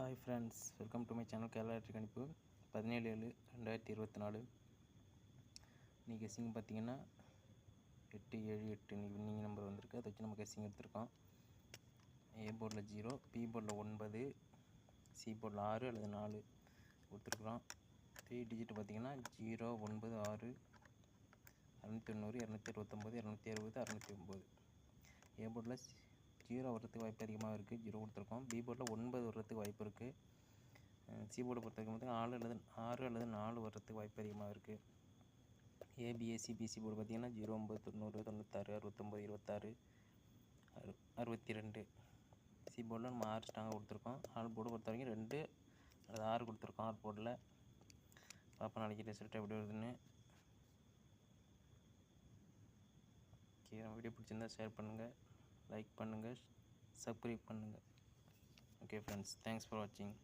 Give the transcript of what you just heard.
Hi friends, welcome to my channel Kerala வெற்றி கணிப்பு 17/7/2024. இன்றைக்கி கெஸ்ஸிங் பார்த்திங்கன்னா 8/7/8 இன்றைக்கி வின்னிங் நம்பர் வந்திருக்கு. அதை வச்சு நம்ம கெஸ்ஸிங் எடுத்திருக்கோம். ஏ போர்டில் 0, பி போர்டில் 9, சி போர்டில் 6 அல்லது 4 கொடுத்துருக்குறோம். 3 டிஜிட் பார்த்திங்கன்னா 0, 9, 6, 690, 229, 260, 609. ஏ போர்டில் 0 வர்றதுக்கு வாய்ப்பு அதிகமாக இருக்குது, 0 கொடுத்துருக்கோம். பி போர்டில் 9 வர்றதுக்கு வாய்ப்பு இருக்குது. சி போர்டை பொறுத்த வரைக்கும் பார்த்திங்கன்னா 6 அல்லது 4 வர்றதுக்கு வாய்ப்பு அதிகமாக இருக்குது. ஏபிஎஸ்சி பிசி போர்டு பார்த்திங்கன்னா 09, 90, 96, 69, 26, 62. சி போர்டில் நம்ம 6 ஸ்ட்ராங்காக கொடுத்துருக்கோம். ஆல் போர்டு பொறுத்த வரைக்கும் 2 அல்லது 6 கொடுத்துருக்கோம். ஆல் போர்டில் பார்ப்போம் நாளைக்கு ரிசல்ட் எப்படி வருதுன்னு. ஓகே, நம்ம வீடியோ பிடிச்சிருந்தால் ஷேர் பண்ணுங்கள், லைக் பண்ணுங்கள், சப்ஸ்கிரைப் பண்ணுங்கள். ஓகே ஃப்ரெண்ட்ஸ், தேங்க்ஸ் ஃபார் வாட்சிங்.